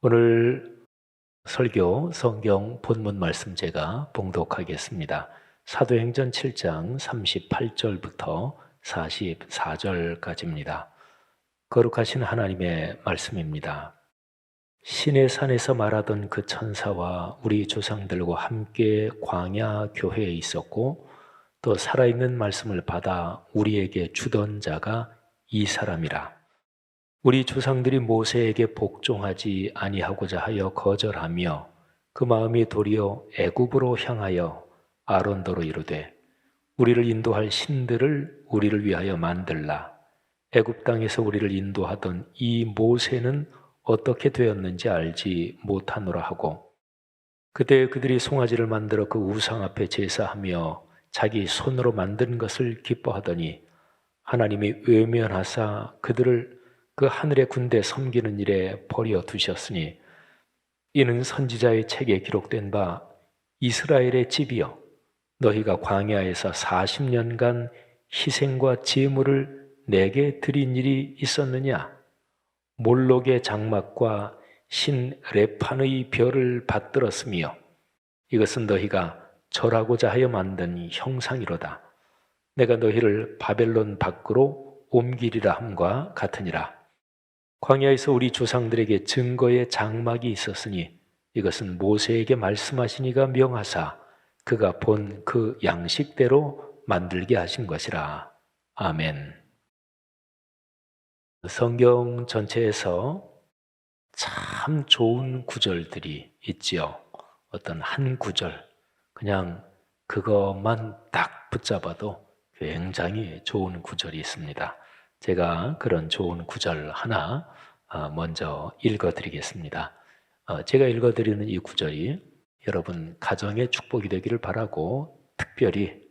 오늘 설교 성경 본문 말씀 제가 봉독하겠습니다. 사도행전 7장 38절부터 44절까지입니다. 거룩하신 하나님의 말씀입니다. 시내 산에서 말하던 그 천사와 우리 조상들과 함께 광야 교회에 있었고 또 살아있는 말씀을 받아 우리에게 주던 자가 이 사람이라. 우리 조상들이 모세에게 복종하지 아니하고자 하여 거절하며 그 마음이 도리어 애굽으로 향하여 아론더로 이르되 우리를 인도할 신들을 우리를 위하여 만들라. 애굽 땅에서 우리를 인도하던 이 모세는 어떻게 되었는지 알지 못하노라 하고, 그때 그들이 송아지를 만들어 그 우상 앞에 제사하며 자기 손으로 만든 것을 기뻐하더니 하나님이 외면하사 그들을 그 하늘의 군대 섬기는 일에 버려 두셨으니 이는 선지자의 책에 기록된 바 이스라엘의 집이여 너희가 광야에서 40년간 희생과 제물을 내게 드린 일이 있었느냐? 몰록의 장막과 신 레판의 별을 받들었으며 이것은 너희가 절하고자 하여 만든 형상이로다. 내가 너희를 바벨론 밖으로 옮기리라 함과 같으니라. 광야에서 우리 조상들에게 증거의 장막이 있었으니 이것은 모세에게 말씀하시니가 명하사 그가 본 그 양식대로 만들게 하신 것이라. 아멘. 성경 전체에서 참 좋은 구절들이 있지요. 어떤 한 구절, 그냥 그것만 딱 붙잡아도 굉장히 좋은 구절이 있습니다. 제가 그런 좋은 구절 하나 먼저 읽어드리겠습니다. 제가 읽어드리는 이 구절이 여러분 가정의 축복이 되기를 바라고 특별히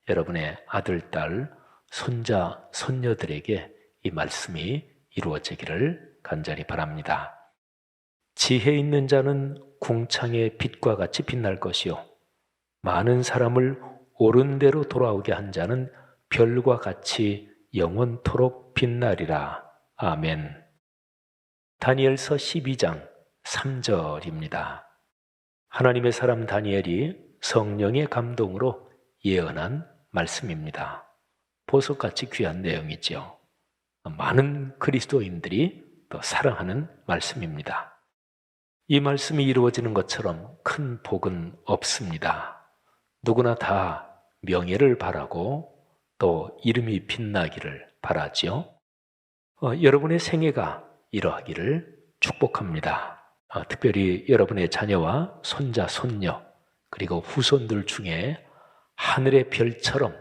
여러분의 아들, 딸, 손자, 손녀들에게 이 말씀이 이루어지기를 간절히 바랍니다. 지혜 있는 자는 궁창의 빛과 같이 빛날 것이요 많은 사람을 옳은 대로 돌아오게 한 자는 별과 같이 영원토록 빛나리라. 아멘. 다니엘서 12장 3절입니다. 하나님의 사람 다니엘이 성령의 감동으로 예언한 말씀입니다. 보석같이 귀한 내용이죠. 많은 그리스도인들이 또 사랑하는 말씀입니다. 이 말씀이 이루어지는 것처럼 큰 복은 없습니다. 누구나 다 명예를 바라고 또 이름이 빛나기를 바라지요. 여러분의 생애가 이러하기를 축복합니다. 특별히 여러분의 자녀와 손자, 손녀 그리고 후손들 중에 하늘의 별처럼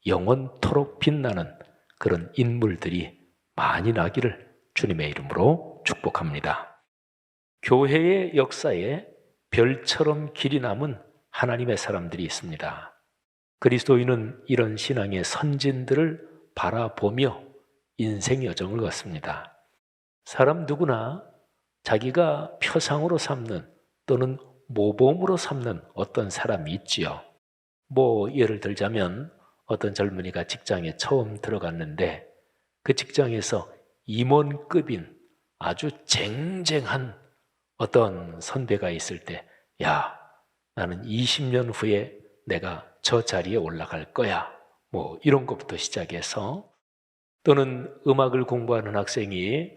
영원토록 빛나는 그런 인물들이 많이 나기를 주님의 이름으로 축복합니다. 교회의 역사에 별처럼 길이 남은 하나님의 사람들이 있습니다. 그리스도인은 이런 신앙의 선진들을 바라보며 인생 여정을 걷습니다. 사람 누구나 자기가 표상으로 삼는 또는 모범으로 삼는 어떤 사람이 있지요. 예를 들자면 어떤 젊은이가 직장에 처음 들어갔는데 그 직장에서 임원급인 아주 쟁쟁한 어떤 선배가 있을 때, 야, 나는 20년 후에 내가 저 자리에 올라갈 거야. 이런 것부터 시작해서, 또는 음악을 공부하는 학생이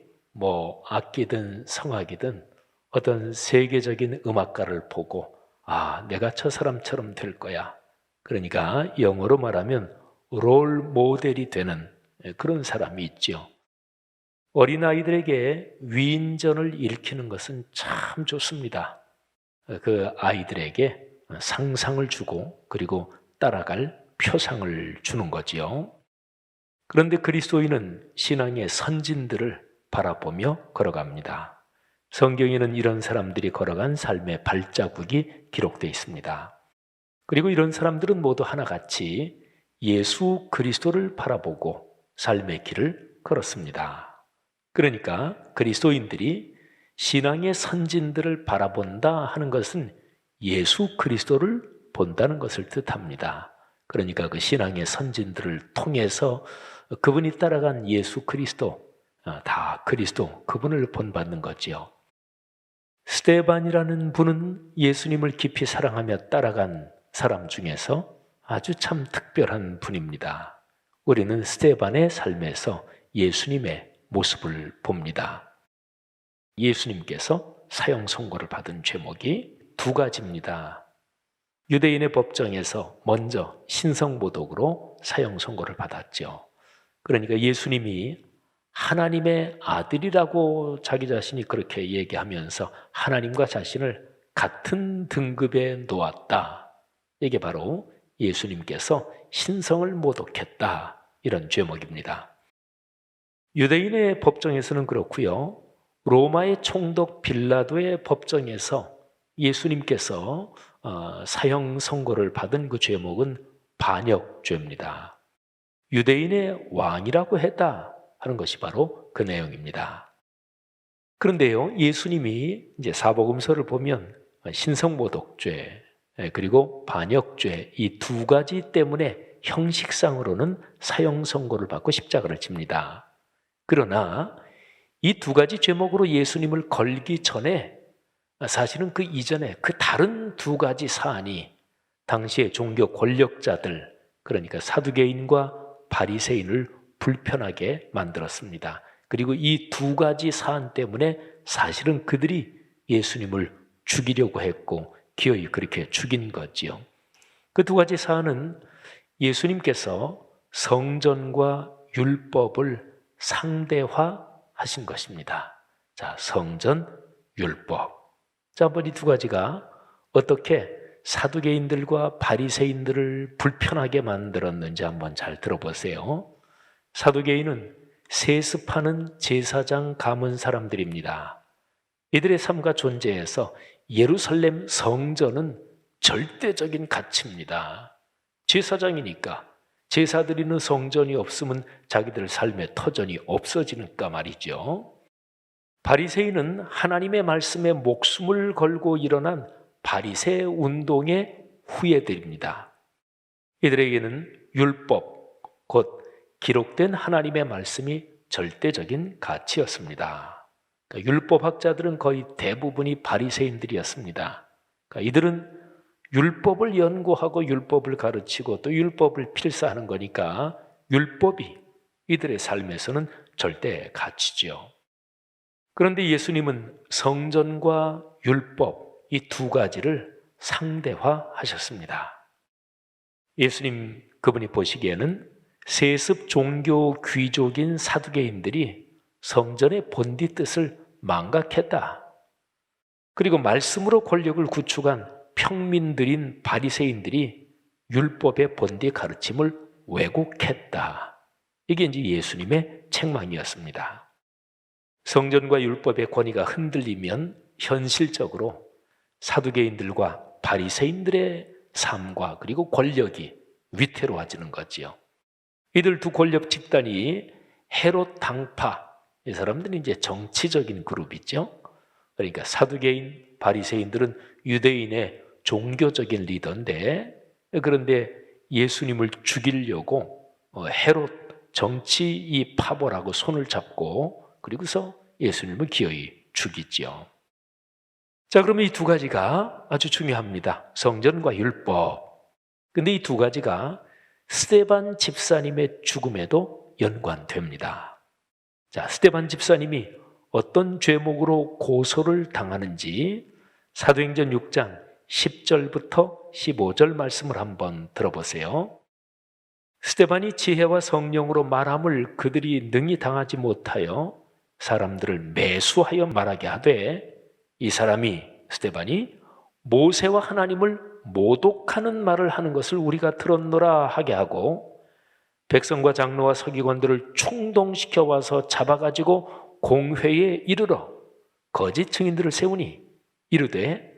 악기든 성악이든 어떤 세계적인 음악가를 보고, 내가 저 사람처럼 될 거야. 그러니까 영어로 말하면 롤 모델이 되는 그런 사람이 있죠. 어린아이들에게 위인전을 일으키는 것은 참 좋습니다. 그 아이들에게 상상을 주고 그리고 따라갈 표상을 주는 거지요. 그런데 그리스도인은 신앙의 선진들을 바라보며 걸어갑니다. 성경에는 이런 사람들이 걸어간 삶의 발자국이 기록되어 있습니다. 그리고 이런 사람들은 모두 하나같이 예수 그리스도를 바라보고 삶의 길을 걸었습니다. 그러니까 그리스도인들이 신앙의 선진들을 바라본다 하는 것은 예수 그리스도를 본다는 것을 뜻합니다. 그러니까 그 신앙의 선진들을 통해서 그분이 따라간 예수 그리스도, 다 그리스도, 그분을 본받는 거지요. 스데반이라는 분은 예수님을 깊이 사랑하며 따라간 사람 중에서 아주 참 특별한 분입니다. 우리는 스데반의 삶에서 예수님의 모습을 봅니다. 예수님께서 사형 선고를 받은 죄목이 두 가지입니다. 유대인의 법정에서 먼저 신성모독으로 사형 선고를 받았죠. 그러니까 예수님이 하나님의 아들이라고 자기 자신이 그렇게 얘기하면서 하나님과 자신을 같은 등급에 놓았다. 이게 바로 예수님께서 신성을 모독했다. 이런 죄목입니다. 유대인의 법정에서는 그렇고요. 로마의 총독 빌라도의 법정에서 예수님께서 사형 선고를 받은 그 죄목은 반역죄입니다. 유대인의 왕이라고 했다 하는 것이 바로 그 내용입니다. 그런데요, 예수님이 이제 사복음서를 보면 신성모독죄 그리고 반역죄 이 두 가지 때문에 형식상으로는 사형 선고를 받고 십자가를 집니다. 그러나 이 두 가지 죄목으로 예수님을 걸기 전에 사실은 그 이전에 그 다른 두 가지 사안이 당시의 종교 권력자들, 그러니까 사두개인과 바리새인을 불편하게 만들었습니다. 그리고 이 두 가지 사안 때문에 사실은 그들이 예수님을 죽이려고 했고 기어이 그렇게 죽인 거지요. 그 두 가지 사안은 예수님께서 성전과 율법을 상대화하신 것입니다. 자, 성전, 율법. 자, 한번 이 두 가지가 어떻게 사두개인들과 바리새인들을 불편하게 만들었는지 한번 잘 들어보세요. 사두개인은 세습하는 제사장 가문 사람들입니다. 이들의 삶과 존재에서 예루살렘 성전은 절대적인 가치입니다. 제사장이니까 제사 드리는 성전이 없으면 자기들 삶의 터전이 없어지니까 말이죠. 바리새인은 하나님의 말씀에 목숨을 걸고 일어난 바리새 운동의 후예들입니다. 이들에게는 율법, 곧 기록된 하나님의 말씀이 절대적인 가치였습니다. 그러니까 율법학자들은 거의 대부분이 바리새인들이었습니다. 그러니까 이들은 율법을 연구하고 율법을 가르치고 또 율법을 필사하는 거니까 율법이 이들의 삶에서는 절대 가치죠. 그런데 예수님은 성전과 율법 이 두 가지를 상대화하셨습니다. 예수님 그분이 보시기에는 세습 종교 귀족인 사두개인들이 성전의 본디 뜻을 망각했다. 그리고 말씀으로 권력을 구축한 평민들인 바리새인들이 율법의 본디 가르침을 왜곡했다. 이게 이제 예수님의 책망이었습니다. 성전과 율법의 권위가 흔들리면 현실적으로 사두개인들과 바리새인들의 삶과 그리고 권력이 위태로워지는 거지요. 이들 두 권력 집단이 헤롯 당파, 이 사람들은 이제 정치적인 그룹이죠. 그러니까 사두개인, 바리새인들은 유대인의 종교적인 리더인데, 그런데 예수님을 죽이려고 헤롯 정치 이 파벌하고 손을 잡고 그리고서 예수님을 기어이 죽이지요. 자, 그러면 이 두 가지가 아주 중요합니다. 성전과 율법. 근데 이 두 가지가 스데반 집사님의 죽음에도 연관됩니다. 자, 스데반 집사님이 어떤 죄목으로 고소를 당하는지 사도행전 6장 10절부터 15절 말씀을 한번 들어보세요. 스데반이 지혜와 성령으로 말함을 그들이 능히 당하지 못하여 사람들을 매수하여 말하게 하되 이 사람이 스데반이 모세와 하나님을 모독하는 말을 하는 것을 우리가 들었노라 하게 하고 백성과 장로와 서기관들을 충동시켜 와서 잡아가지고 공회에 이르러 거짓 증인들을 세우니 이르되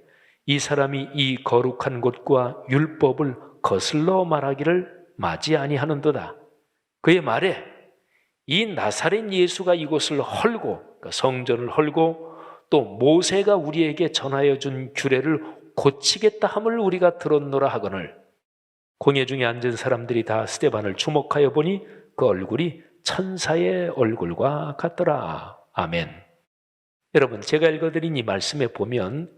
이 사람이 이 거룩한 곳과 율법을 거슬러 말하기를 마지 아니하는도다. 그의 말에 이 나사렛 예수가 이곳을 헐고 그러니까 성전을 헐고 또 모세가 우리에게 전하여 준 규례를 고치겠다 함을 우리가 들었노라 하거늘 공회 중에 앉은 사람들이 다 스데반을 주목하여 보니 그 얼굴이 천사의 얼굴과 같더라. 아멘. 여러분, 제가 읽어드린 이 말씀에 보면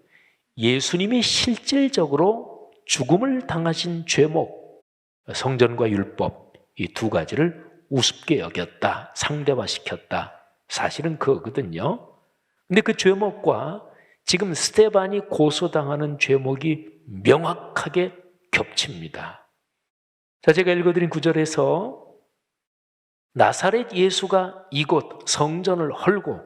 예수님이 실질적으로 죽음을 당하신 죄목, 성전과 율법, 이 두 가지를 우습게 여겼다, 상대화시켰다. 사실은 그거거든요. 근데 그 죄목과 지금 스데반이 고소당하는 죄목이 명확하게 겹칩니다. 자, 제가 읽어드린 구절에서 나사렛 예수가 이곳 성전을 헐고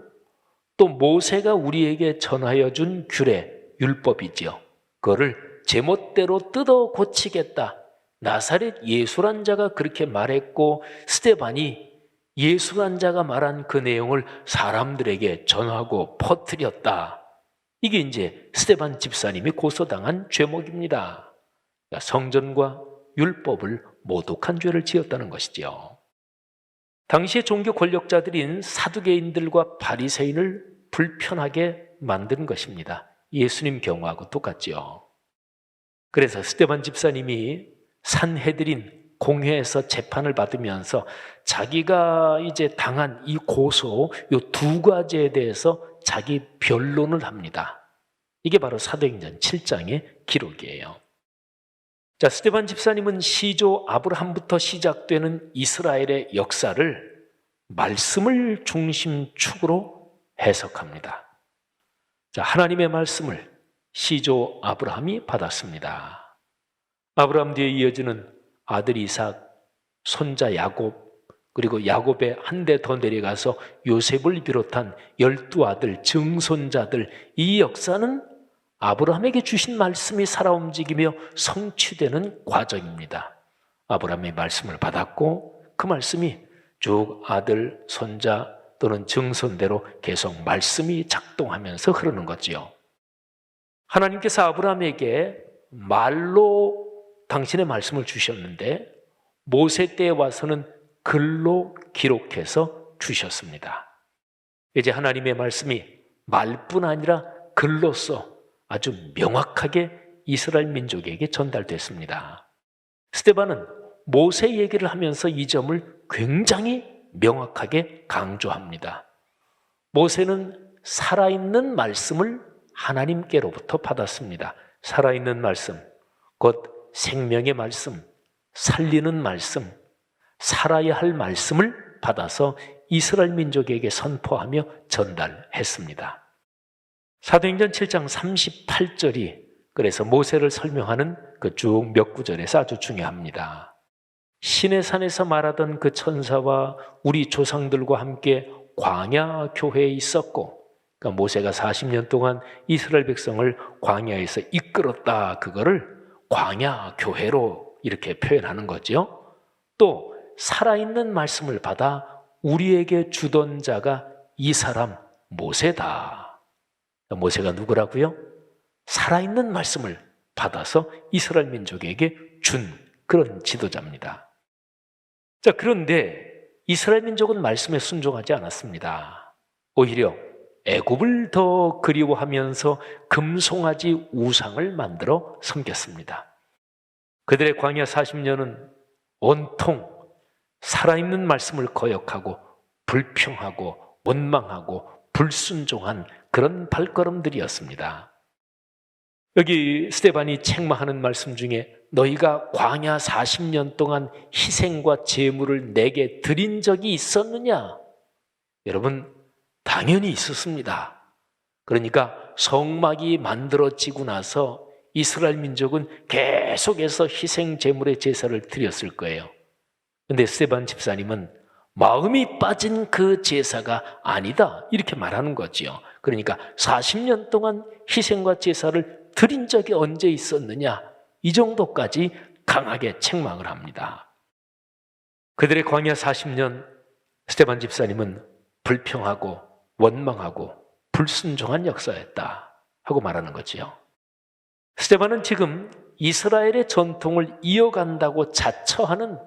또 모세가 우리에게 전하여 준 규례, 율법이지요. 그거를 제멋대로 뜯어 고치겠다. 나사렛 예수란 자가 그렇게 말했고 스데반이 예수란 자가 말한 그 내용을 사람들에게 전하고 퍼뜨렸다. 이게 이제 스데반 집사님이 고소당한 죄목입니다. 그러니까 성전과 율법을 모독한 죄를 지었다는 것이죠. 당시의 종교 권력자들인 사두개인들과 바리새인을 불편하게 만든 것입니다. 예수님 경우하고 똑같죠. 그래서 스데반 집사님이 산헤드린 공회에서 재판을 받으면서 자기가 이제 당한 이 고소, 이 두 가지에 대해서 자기 변론을 합니다. 이게 바로 사도행전 7장의 기록이에요. 자, 스데반 집사님은 시조 아브라함부터 시작되는 이스라엘의 역사를 말씀을 중심축으로 해석합니다. 자, 하나님의 말씀을 시조 아브라함이 받았습니다. 아브라함 뒤에 이어지는 아들 이삭, 손자 야곱, 그리고 야곱의 한 대 더 내려가서 요셉을 비롯한 12아들, 증손자들, 이 역사는 아브라함에게 주신 말씀이 살아 움직이며 성취되는 과정입니다. 아브라함의 말씀을 받았고 그 말씀이 쭉 아들, 손자 또는 증손대로 계속 말씀이 작동하면서 흐르는 거지요. 하나님께서 아브라함에게 말로 당신의 말씀을 주셨는데 모세 때에 와서는 글로 기록해서 주셨습니다. 이제 하나님의 말씀이 말뿐 아니라 글로써 아주 명확하게 이스라엘 민족에게 전달됐습니다. 스데반은 모세 얘기를 하면서 이 점을 굉장히 명확하게 강조합니다. 모세는 살아있는 말씀을 하나님께로부터 받았습니다. 살아있는 말씀, 곧 생명의 말씀, 살리는 말씀, 살아야 할 말씀을 받아서 이스라엘 민족에게 선포하며 전달했습니다. 사도행전 7장 38절이 그래서 모세를 설명하는 그 쭉 몇 구절에서 아주 중요합니다. 신의 산에서 말하던 그 천사와 우리 조상들과 함께 광야 교회에 있었고, 그러니까 모세가 40년 동안 이스라엘 백성을 광야에서 이끌었다. 그거를 광야 교회로 이렇게 표현하는 거죠. 또 살아있는 말씀을 받아 우리에게 주던 자가 이 사람 모세다. 모세가 누구라고요? 살아있는 말씀을 받아서 이스라엘 민족에게 준 그런 지도자입니다. 자, 그런데 이스라엘 민족은 말씀에 순종하지 않았습니다. 오히려 애굽을 더 그리워하면서 금송아지 우상을 만들어 섬겼습니다. 그들의 광야 40년은 온통 살아있는 말씀을 거역하고 불평하고 원망하고 불순종한 그런 발걸음들이었습니다. 여기 스데반이 책망하는 말씀 중에 너희가 광야 40년 동안 희생과 제물을 내게 드린 적이 있었느냐? 여러분, 당연히 있었습니다. 그러니까 성막이 만들어지고 나서 이스라엘 민족은 계속해서 희생 제물의 제사를 드렸을 거예요. 그런데 스데반 집사님은 마음이 빠진 그 제사가 아니다 이렇게 말하는 거지요. 그러니까 40년 동안 희생과 제사를 드린 적이 언제 있었느냐, 이 정도까지 강하게 책망을 합니다. 그들의 광야 40년 스데반 집사님은 불평하고 원망하고 불순종한 역사였다 하고 말하는 거지요. 스데반은 지금 이스라엘의 전통을 이어간다고 자처하는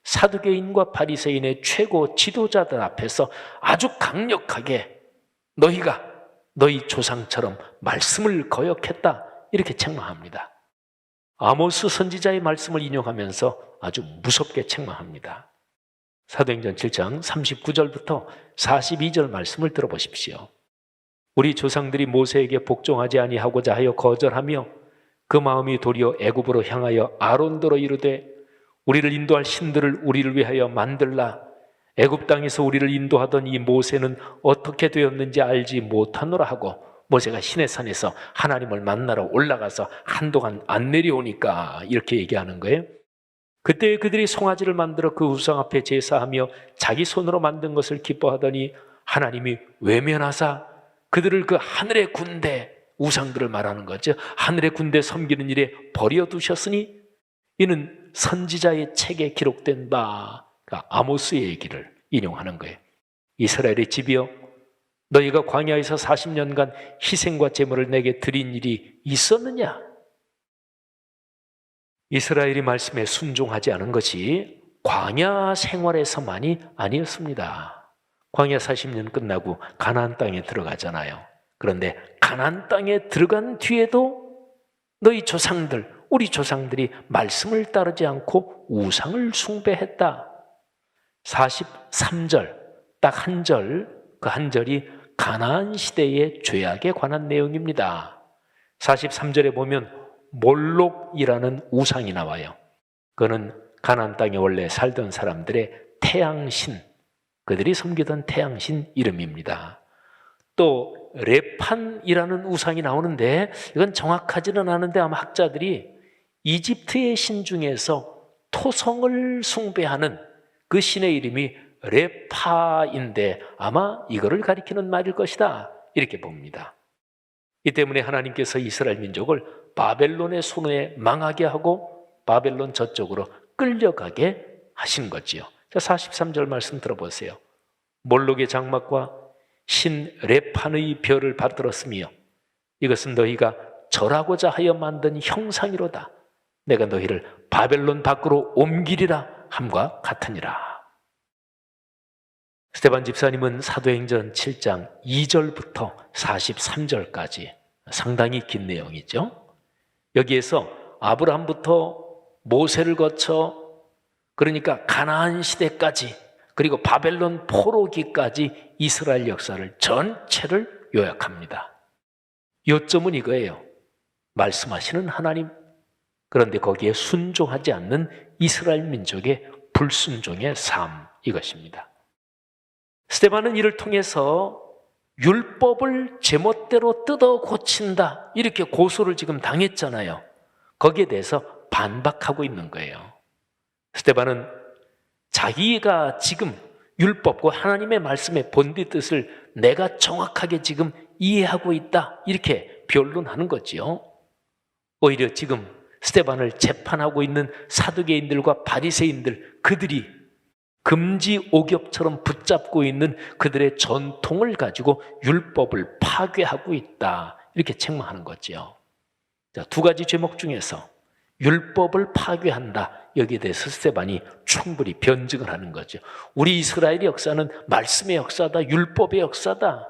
사두개인과 바리새인의 최고 지도자들 앞에서 아주 강력하게 너희가 너희 조상처럼 말씀을 거역했다 이렇게 책망합니다. 아모스 선지자의 말씀을 인용하면서 아주 무섭게 책망합니다. 사도행전 7장 39절부터 42절 말씀을 들어보십시오. 우리 조상들이 모세에게 복종하지 아니하고자 하여 거절하며 그 마음이 도리어 애굽으로 향하여 아론더러 이르되 우리를 인도할 신들을 우리를 위하여 만들라. 애굽 땅에서 우리를 인도하던 이 모세는 어떻게 되었는지 알지 못하노라 하고, 모세가 시내산에서 하나님을 만나러 올라가서 한동안 안 내려오니까 이렇게 얘기하는 거예요. 그때 그들이 송아지를 만들어 그 우상 앞에 제사하며 자기 손으로 만든 것을 기뻐하더니 하나님이 외면하사 그들을 그 하늘의 군대, 우상들을 말하는 거죠, 하늘의 군대 섬기는 일에 버려두셨으니 이는 선지자의 책에 기록된 바, 그러니까 아모스의 얘기를 인용하는 거예요. 이스라엘의 집이여, 너희가 광야에서 40년간 희생과 제물을 내게 드린 일이 있었느냐? 이스라엘이 말씀에 순종하지 않은 것이 광야 생활에서만이 아니었습니다. 광야 40년 끝나고 가나안 땅에 들어가잖아요. 그런데 가나안 땅에 들어간 뒤에도 너희 조상들, 우리 조상들이 말씀을 따르지 않고 우상을 숭배했다. 43절, 딱 한 절, 그 한 절이 가나안 시대의 죄악에 관한 내용입니다. 43절에 보면 몰록이라는 우상이 나와요. 그거는 가나안 땅에 원래 살던 사람들의 태양신, 그들이 섬기던 태양신 이름입니다. 또 레판이라는 우상이 나오는데 이건 정확하지는 않은데 아마 학자들이 이집트의 신 중에서 토성을 숭배하는 그 신의 이름이 레파인데 아마 이거를 가리키는 말일 것이다, 이렇게 봅니다. 이 때문에 하나님께서 이스라엘 민족을 바벨론의 손에 망하게 하고 바벨론 저쪽으로 끌려가게 하신 거지요. 자, 43절 말씀 들어보세요. 몰록의 장막과 신 레판의 별을 받들었으며 이것은 너희가 절하고자 하여 만든 형상이로다. 내가 너희를 바벨론 밖으로 옮기리라 함과 같으니라. 스데반 집사님은 사도행전 7장 2절부터 43절까지 상당히 긴 내용이죠. 여기에서 아브라함부터 모세를 거쳐, 그러니까 가나안 시대까지, 그리고 바벨론 포로기까지 이스라엘 역사를 전체를 요약합니다. 요점은 이거예요. 말씀하시는 하나님, 그런데 거기에 순종하지 않는 이스라엘 민족의 불순종의 삶, 이것입니다. 스데반은 이를 통해서 율법을 제멋대로 뜯어 고친다, 이렇게 고소를 지금 당했잖아요. 거기에 대해서 반박하고 있는 거예요. 스데반은 자기가 지금 율법과 하나님의 말씀의 본디 뜻을 내가 정확하게 지금 이해하고 있다, 이렇게 변론하는 거지요. 오히려 지금 스데반을 재판하고 있는 사두개인들과 바리새인들, 그들이 금지 옥엽처럼 붙잡고 있는 그들의 전통을 가지고 율법을 파괴하고 있다, 이렇게 책망하는 거죠. 자, 두 가지 제목 중에서 율법을 파괴한다, 여기에 대해서 스데반이 충분히 변증을 하는 거죠. 우리 이스라엘의 역사는 말씀의 역사다, 율법의 역사다.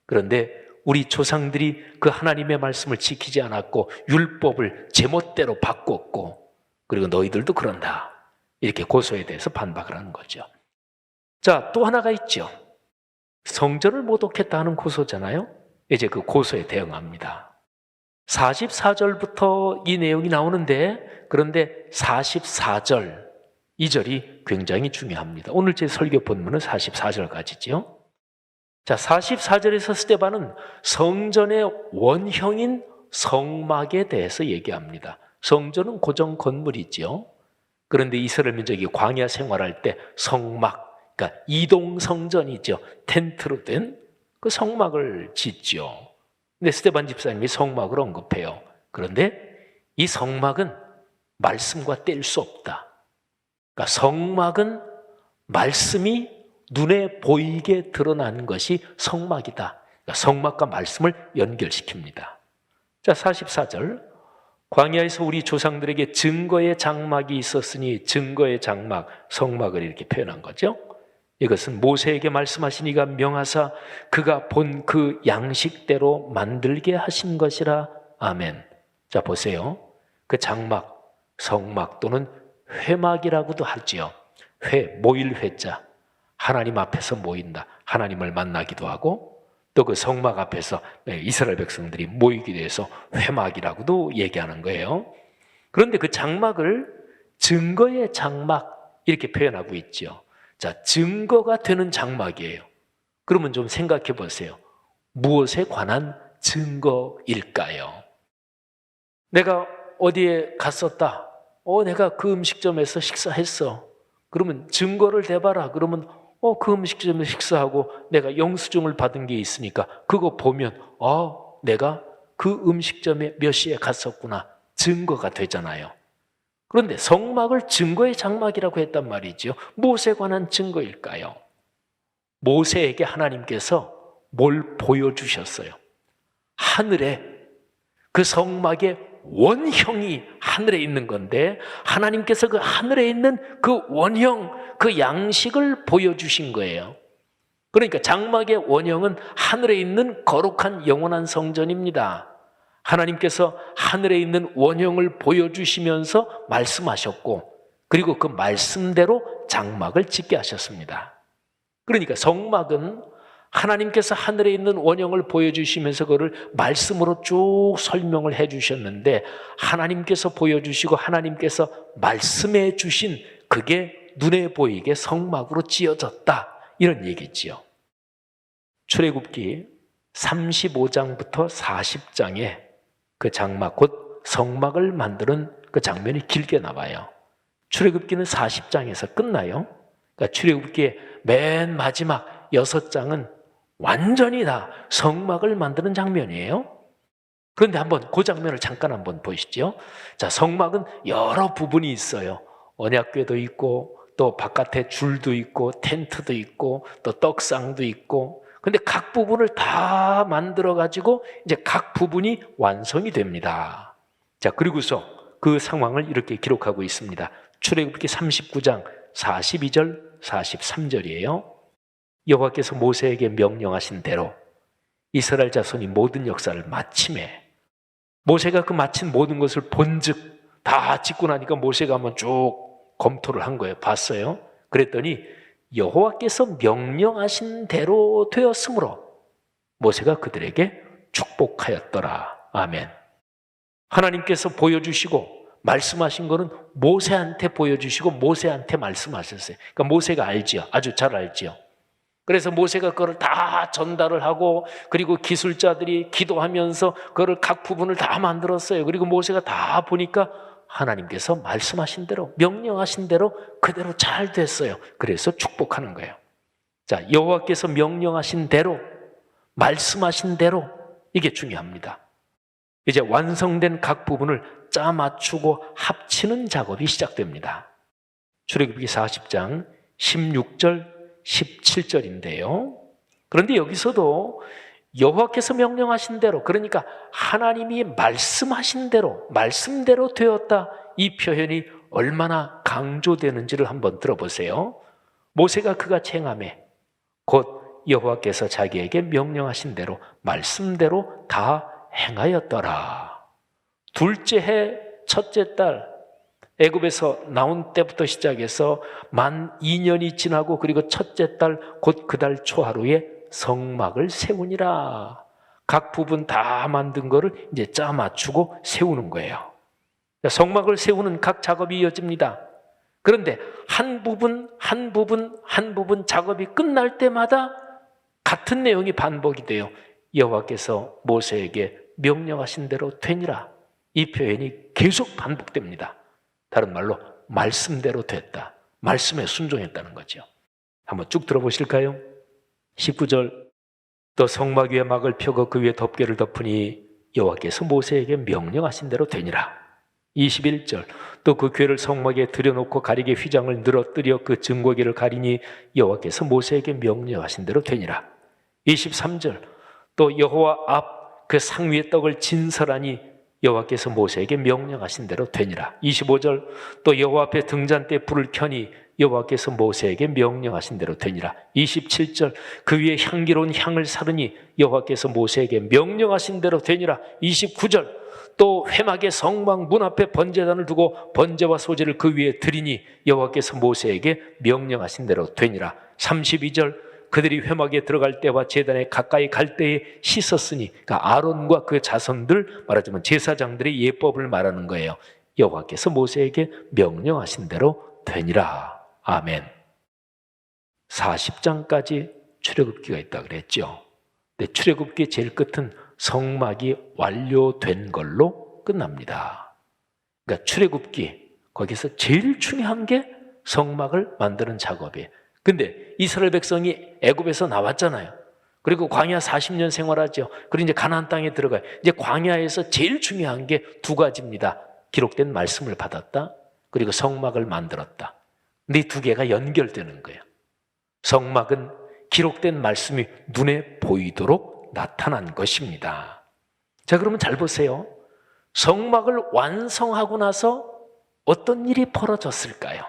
그런데 우리 조상들이 그 하나님의 말씀을 지키지 않았고 율법을 제멋대로 바꿨고, 그리고 너희들도 그런다, 이렇게 고소에 대해서 반박을 하는 거죠. 자, 또 하나가 있죠. 성전을 모독했다 하는 고소잖아요. 이제 그 고소에 대응합니다. 44절부터 이 내용이 나오는데, 그런데 44절, 이 절이 굉장히 중요합니다. 오늘 제 설교 본문은 44절까지지요. 자, 44절에서 스데반은 성전의 원형인 성막에 대해서 얘기합니다. 성전은 고정 건물이지요. 그런데 이스라엘 민족이 광야 생활할 때 성막, 그러니까 이동 성전이죠. 텐트로 된 그 성막을 짓죠. 근데 스데반 집사님이 성막을 언급해요. 그런데 이 성막은 말씀과 뗄 수 없다. 그러니까 성막은 말씀이 눈에 보이게 드러난 것이 성막이다. 그러니까 성막과 말씀을 연결시킵니다. 자, 44절. 광야에서 우리 조상들에게 증거의 장막이 있었으니, 증거의 장막, 성막을 이렇게 표현한 거죠. 이것은 모세에게 말씀하신 이가 명하사 그가 본 그 양식대로 만들게 하신 것이라. 아멘. 자, 보세요. 그 장막, 성막 또는 회막이라고도 하지요. 모일 회자, 하나님 앞에서 모인다, 하나님을 만나기도 하고, 또 그 성막 앞에서 이스라엘 백성들이 모이게 돼서 회막이라고도 얘기하는 거예요. 그런데 그 장막을 증거의 장막 이렇게 표현하고 있죠. 자, 증거가 되는 장막이에요. 그러면 좀 생각해 보세요. 무엇에 관한 증거일까요? 내가 어디에 갔었다. 내가 그 음식점에서 식사했어. 그러면 증거를 대봐라. 그러면 그 음식점에서 식사하고 내가 영수증을 받은 게 있으니까 그거 보면 내가 그 음식점에 몇 시에 갔었구나. 증거가 되잖아요. 그런데 성막을 증거의 장막이라고 했단 말이죠. 무엇에 관한 증거일까요? 모세에게 하나님께서 뭘 보여주셨어요? 하늘에 그 성막의 원형이 하늘에 있는 건데 하나님께서 그 하늘에 있는 그 원형, 그 양식을 보여주신 거예요. 그러니까 장막의 원형은 하늘에 있는 거룩한 영원한 성전입니다. 하나님께서 하늘에 있는 원형을 보여주시면서 말씀하셨고 그리고 그 말씀대로 장막을 짓게 하셨습니다. 그러니까 성막은 하나님께서 하늘에 있는 원형을 보여주시면서 그거를 말씀으로 쭉 설명을 해주셨는데 하나님께서 보여주시고 하나님께서 말씀해 주신 그게 눈에 보이게 성막으로 지어졌다 이런 얘기지요. 출애굽기 35장부터 40장에 그 장막 곧 성막을 만드는 그 장면이 길게 나와요. 출애굽기는 40장에서 끝나요. 그러니까 출애굽기의 맨 마지막 6장은 완전히 다 성막을 만드는 장면이에요. 그런데 한번 그 장면을 잠깐 한번 보시죠. 자, 성막은 여러 부분이 있어요. 언약궤도 있고 또 바깥에 줄도 있고 텐트도 있고 또 떡상도 있고 근데 각 부분을 다 만들어 가지고 이제 각 부분이 완성이 됩니다. 자, 그리고서 그 상황을 이렇게 기록하고 있습니다. 출애굽기 39장 42절 43절이에요. 여호와께서 모세에게 명령하신 대로 이스라엘 자손이 모든 역사를 마침에 모세가 그 마친 모든 것을 본즉 다 짓고 나니까 모세가 한번 쭉 검토를 한 거예요. 봤어요. 그랬더니 여호와께서 명령하신 대로 되었으므로 모세가 그들에게 축복하였더라. 아멘. 하나님께서 보여주시고 말씀하신 거는 모세한테 보여주시고 모세한테 말씀하셨어요. 그러니까 모세가 알지요. 아주 잘 알지요. 그래서 모세가 그걸 다 전달을 하고 그리고 기술자들이 기도하면서 그걸 각 부분을 다 만들었어요. 그리고 모세가 다 보니까 하나님께서 말씀하신 대로 명령하신 대로 그대로 잘 됐어요. 그래서 축복하는 거예요. 자, 여호와께서 명령하신 대로 말씀하신 대로 이게 중요합니다. 이제 완성된 각 부분을 짜 맞추고 합치는 작업이 시작됩니다. 출애굽기 40장 16절 17절인데요. 그런데 여기서도 여호와께서 명령하신 대로 그러니까 하나님이 말씀하신 대로 말씀대로 되었다 이 표현이 얼마나 강조되는지를 한번 들어보세요. 모세가 그같이 행하매 곧 여호와께서 자기에게 명령하신 대로 말씀대로 다 행하였더라. 둘째 해 첫째 달 애굽에서 나온 때부터 시작해서 만 2년이 지나고 그리고 첫째 달 곧 그 달 초하루에 성막을 세우니라. 각 부분 다 만든 거를 이제 짜 맞추고 세우는 거예요. 성막을 세우는 각 작업이 이어집니다. 그런데 한 부분 작업이 끝날 때마다 같은 내용이 반복이 돼요. 여호와께서 모세에게 명령하신 대로 되니라. 이 표현이 계속 반복됩니다. 다른 말로 말씀대로 됐다. 말씀에 순종했다는 거죠. 한번 쭉 들어보실까요? 19절 또 성막 위에 막을 펴고 그 위에 덮개를 덮으니 여호와께서 모세에게 명령하신 대로 되니라. 21절 또 그 궤를 성막에 들여놓고 가리개 휘장을 늘어뜨려 그 증거궤를 가리니 여호와께서 모세에게 명령하신 대로 되니라. 23절 또 여호와 앞 그 상 위에 떡을 진설하니 여호와께서 모세에게 명령하신 대로 되니라. 25절 또 여호와 앞에 등잔대에 불을 켜니 여호와께서 모세에게 명령하신 대로 되니라. 27절 그 위에 향기로운 향을 사르니 여호와께서 모세에게 명령하신 대로 되니라. 29절 또 회막의 성막 문 앞에 번제단을 두고 번제와 소제를 그 위에 드리니 여호와께서 모세에게 명령하신 대로 되니라. 32절 그들이 회막에 들어갈 때와 제단에 가까이 갈 때에 씻었으니, 그러니까 아론과 그 자손들, 말하자면 제사장들의 예법을 말하는 거예요. 여호와께서 모세에게 명령하신 대로 되니라. 아멘. 40장까지 출애굽기가 있다 그랬죠. 근데 출애굽기의 제일 끝은 성막이 완료된 걸로 끝납니다. 그러니까 출애굽기, 거기서 제일 중요한 게 성막을 만드는 작업이에요. 근데 이스라엘 백성이 애굽에서 나왔잖아요. 그리고 광야 40년 생활하죠. 그리고 이제 가나안 땅에 들어가요. 이제 광야에서 제일 중요한 게 두 가지입니다. 기록된 말씀을 받았다, 그리고 성막을 만들었다. 근데 이 두 개가 연결되는 거예요. 성막은 기록된 말씀이 눈에 보이도록 나타난 것입니다. 자, 그러면 잘 보세요. 성막을 완성하고 나서 어떤 일이 벌어졌을까요?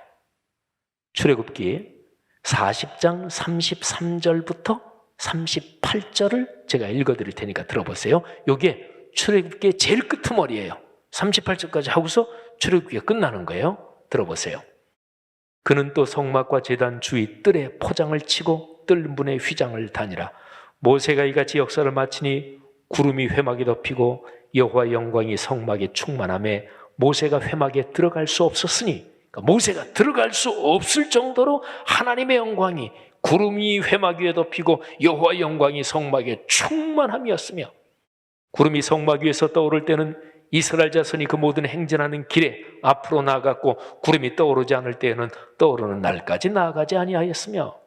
출애굽기 40장 33절부터 38절을 제가 읽어드릴 테니까 들어보세요. 이게 출애굽기의 제일 끄트머리예요. 38절까지 하고서 출애굽기가 끝나는 거예요. 들어보세요. 그는 또 성막과 제단 주위 뜰에 포장을 치고 뜰 문에 휘장을 다니라. 모세가 이같이 역사를 마치니 구름이 회막에 덮이고 여호와의 영광이 성막에 충만하매 모세가 회막에 들어갈 수 없었으니, 그러니까 모세가 들어갈 수 없을 정도로 하나님의 영광이 구름이 회막 위에 덮이고 여호와의 영광이 성막에 충만함이었으며, 구름이 성막 위에서 떠오를 때는 이스라엘 자손이 그 모든 행진하는 길에 앞으로 나아갔고, 구름이 떠오르지 않을 때에는 떠오르는 날까지 나아가지 아니하였으며,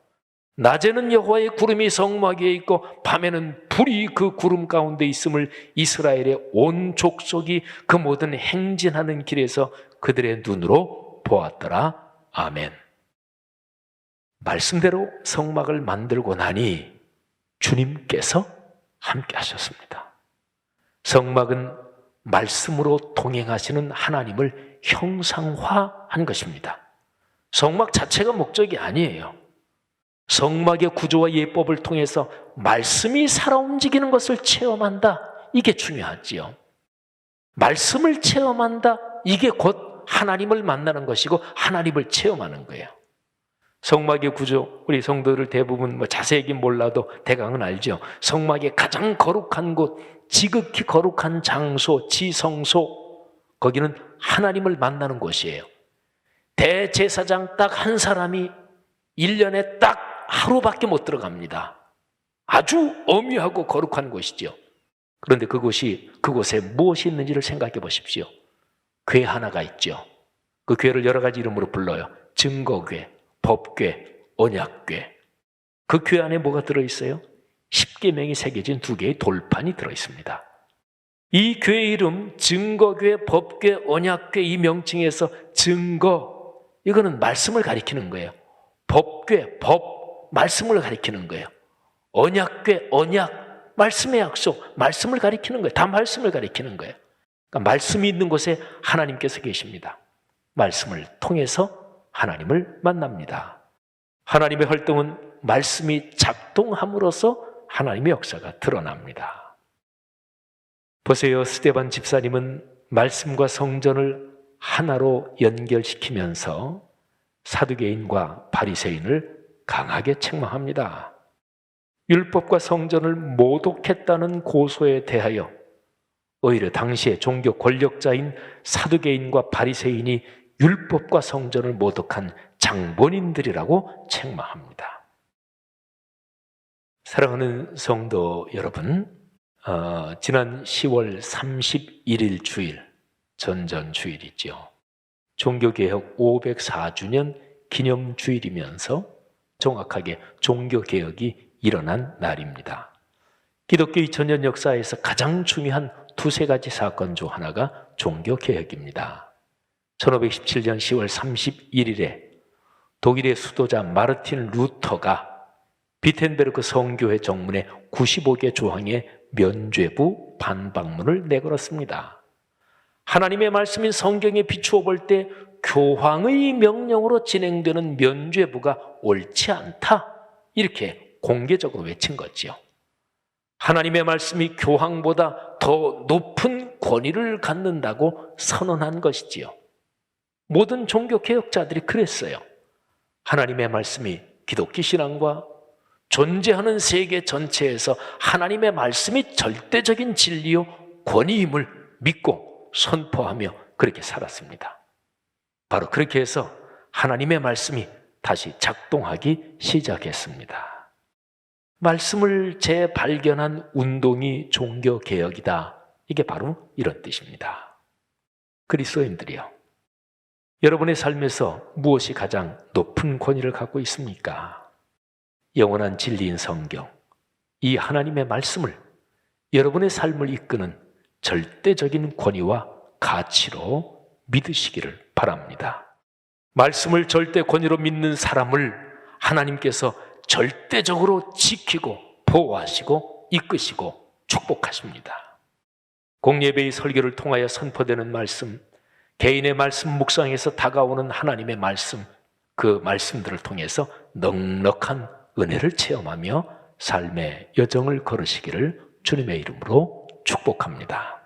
낮에는 여호와의 구름이 성막 위에 있고 밤에는 불이 그 구름 가운데 있음을 이스라엘의 온 족속이 그 모든 행진하는 길에서 그들의 눈으로 보았더라. 아멘. 말씀대로 성막을 만들고 나니 주님께서 함께 하셨습니다. 성막은 말씀으로 동행하시는 하나님을 형상화한 것입니다. 성막 자체가 목적이 아니에요. 성막의 구조와 예법을 통해서 말씀이 살아 움직이는 것을 체험한다. 이게 중요하지요. 말씀을 체험한다. 이게 곧 하나님을 만나는 것이고 하나님을 체험하는 거예요. 성막의 구조, 우리 성도들 대부분 자세히 몰라도 대강은 알죠. 성막의 가장 거룩한 곳, 지극히 거룩한 장소, 지성소, 거기는 하나님을 만나는 곳이에요. 대제사장 딱 한 사람이 1년에 딱 하루밖에 못 들어갑니다. 아주 엄미하고 거룩한 곳이죠. 그런데 그곳에 무엇이 있는지를 생각해 보십시오. 궤 하나가 있죠. 그 궤를 여러 가지 이름으로 불러요. 증거궤, 법궤, 언약궤. 그 궤 안에 뭐가 들어있어요? 10계명이 새겨진 2개의 돌판이 들어있습니다. 이 궤의 이름, 증거궤, 법궤, 언약궤, 이 명칭에서 증거, 이거는 말씀을 가리키는 거예요. 법궤, 법, 말씀을 가리키는 거예요. 언약궤, 언약, 말씀의 약속, 말씀을 가리키는 거예요. 다 말씀을 가리키는 거예요. 그러니까 말씀이 있는 곳에 하나님께서 계십니다. 말씀을 통해서 하나님을 만납니다. 하나님의 활동은 말씀이 작동함으로써 하나님의 역사가 드러납니다. 보세요. 스데반 집사님은 말씀과 성전을 하나로 연결시키면서 사두개인과 바리새인을 강하게 책망합니다. 율법과 성전을 모독했다는 고소에 대하여 오히려 당시의 종교 권력자인 사두개인과 바리새인이 율법과 성전을 모독한 장본인들이라고 책망합니다. 사랑하는 성도 여러분, 지난 10월 31일 주일, 전전주일이죠. 종교개혁 504주년 기념주일이면서 정확하게 종교개혁이 일어난 날입니다. 기독교 2000년 역사에서 가장 중요한 2-3가지 사건 중 하나가 종교개혁입니다. 1517년 10월 31일에 독일의 수도자 마르틴 루터가 비텐베르크 성교회 정문에 95개 조항의 면죄부 반박문을 내걸었습니다. 하나님의 말씀인 성경에 비추어 볼 때 교황의 명령으로 진행되는 면죄부가 옳지 않다, 이렇게 공개적으로 외친 거지요. 하나님의 말씀이 교황보다 더 높은 권위를 갖는다고 선언한 것이지요. 모든 종교개혁자들이 그랬어요. 하나님의 말씀이 기독교 신앙과 존재하는 세계 전체에서 하나님의 말씀이 절대적인 진리요 권위임을 믿고 선포하며 그렇게 살았습니다. 바로 그렇게 해서 하나님의 말씀이 다시 작동하기 시작했습니다. 말씀을 재발견한 운동이 종교개혁이다. 이게 바로 이런 뜻입니다. 그리스도인들이요, 여러분의 삶에서 무엇이 가장 높은 권위를 갖고 있습니까? 영원한 진리인 성경, 이 하나님의 말씀을 여러분의 삶을 이끄는 절대적인 권위와 가치로 믿으시기를 바랍니다. 말씀을 절대 권위로 믿는 사람을 하나님께서 절대적으로 지키고 보호하시고 이끄시고 축복하십니다. 공예배의 설교를 통하여 선포되는 말씀, 개인의 말씀 묵상에서 다가오는 하나님의 말씀, 그 말씀들을 통해서 넉넉한 은혜를 체험하며 삶의 여정을 걸으시기를 주님의 이름으로 축복합니다.